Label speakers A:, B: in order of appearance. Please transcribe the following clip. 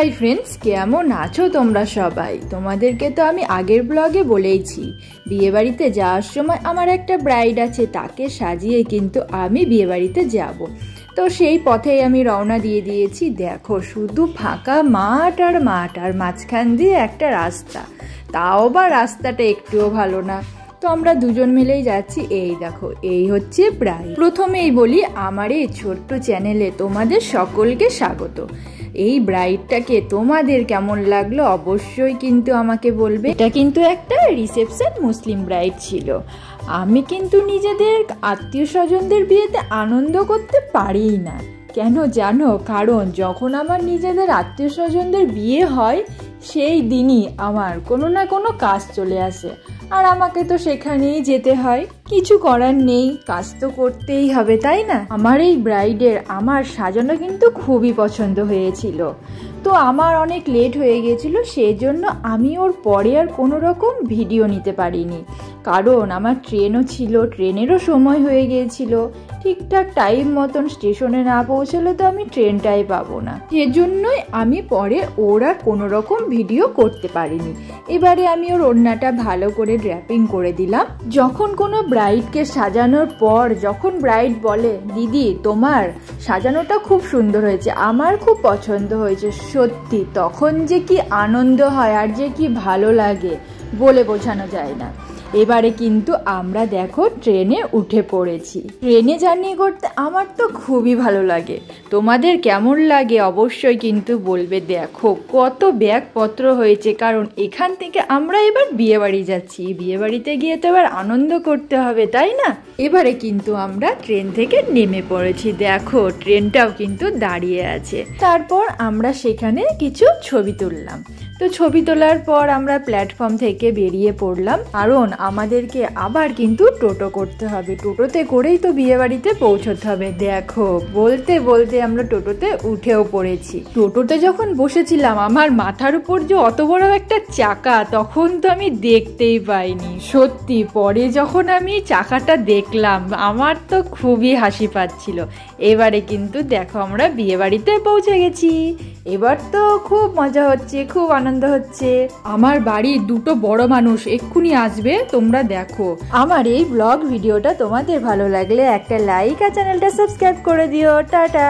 A: Hi friends, কেমন আছো তোমরা সবাই? তোমাদেরকে তো আমি আগের ব্লগে বলেইছি বিয়েবাড়িতে যাওয়ার সময় আমার একটা ব্রাইড আছে, তাকে সাজিয়ে কিন্তু আমি বিয়েবাড়িতে যাব। তো সেই পথেই আমি রওনা দিয়ে দিয়েছি। দেখো শুধু ফাঁকা মাঠ আর মাঠ, আর মাঝখান দিয়ে একটা রাস্তা, তাও বা রাস্তাটা একটুও ভালো না। তো আমরা দুজন মিলেই যাচ্ছি। এই দেখো, এই হচ্ছে ব্রাইড। প্রথমেই বলি, আমার এই ছোট্ট চ্যানেলে তোমাদের সকলকে স্বাগত। এই ব্রাইডটাকে তোমাদের কেমন লাগলো অবশ্যই কিন্তু আমাকে বলবে। এটা কিন্তু একটা রিসেপশন মুসলিম ব্রাইড ছিল। আমি কিন্তু নিজেদের আত্মীয় স্বজনদের বিয়েতে আনন্দ করতে পারিই না। কেন জানো? কারণ যখন আমার নিজেদের আত্মীয় স্বজনদের বিয়ে হয় সেই দিনই আমার কোনো না কোনো কাজ চলে আসে, আর আমাকে তো সেখানেই যেতে হয়। কিছু করার নেই, কাজ তো করতেই হবে, তাই না? আমার এই ব্রাইডের আমার সাজানো কিন্তু খুবই পছন্দ হয়েছিল। তো আমার অনেক লেট হয়ে গিয়েছিল, সেই জন্য আমি ওর পরে আর কোনো রকম ভিডিও নিতে পারিনি। কারণ আমার ট্রেনও ছিল, ট্রেনেরও সময় হয়ে গিয়েছিল। ঠিকঠাক টাইম মতন স্টেশনে না পৌঁছলে তো আমি ট্রেনটাই পাবো না, সেজন্যই আমি পরে ওর আর কোনো রকম ভিডিও করতে পারিনি। এবারে আমি ওর ওড়নাটা ভালো করে ড্র্যাপিং করে দিলাম। যখন কোনো ব্রাইডকে সাজানোর পর যখন ব্রাইড বলে, দিদি তোমার সাজানোটা খুব সুন্দর হয়েছে, আমার খুব পছন্দ হয়েছে, সত্যি তখন যে কি আনন্দ হয় আর যে কি ভালো লাগে বলে বোঝানো যায় না। এবারে কিন্তু আমরা দেখো ট্রেনে উঠে পড়েছি। ট্রেনে জার্নি করতে আমার তো খুবই ভালো লাগে। তোমাদের কেমন লাগে অবশ্যই কিন্তু বলবে। দেখো কত ব্যাগপত্র হয়েছে, কারণ এখান থেকে আমরা এবার বিয়েবাড়ি যাচ্ছি। বিয়েবাড়িতে গিয়ে তো এবার আনন্দ করতে হবে, তাই না? এবারে কিন্তু আমরা ট্রেন থেকে নেমে পড়েছি। দেখো ট্রেনটাও কিন্তু দাঁড়িয়ে আছে। তারপর আমরা সেখানে কিছু ছবি তুললাম। তো ছবি তোলার পর আমরা প্ল্যাটফর্ম থেকে বেরিয়ে পড়লাম, কারণ আমাদেরকে আবার কিন্তু টোটো করতে হবে। টোটোতে করেই তো বিয়ে বাড়িতে পৌঁছতে হবে। দেখো বলতে বলতে আমরা টোটোতে উঠেও পড়েছি। টোটোতে যখন বসেছিলাম আমার মাথার উপর যে অত বড় একটা চাকা, তখন তো আমি দেখতেই পাইনি। সত্যি পরে যখন আমি চাকাটা দেখলাম আমার তো খুবই হাসি পাচ্ছিল। এবারে কিন্তু দেখো আমরা বিয়ে বাড়িতে পৌঁছে গেছি। এবার তো খুব মজা হচ্ছে, খুব আনন্দ হচ্ছে। আমার বাড়ি দুটো বড় মানুষ এক্ষুনি আসবে, তোমরা দেখো। আমার এই ব্লগ ভিডিওটা তোমাদের ভালো লাগলে একটা লাইক আর চ্যানেলটা সাবস্ক্রাইব করে দিও। টাটা।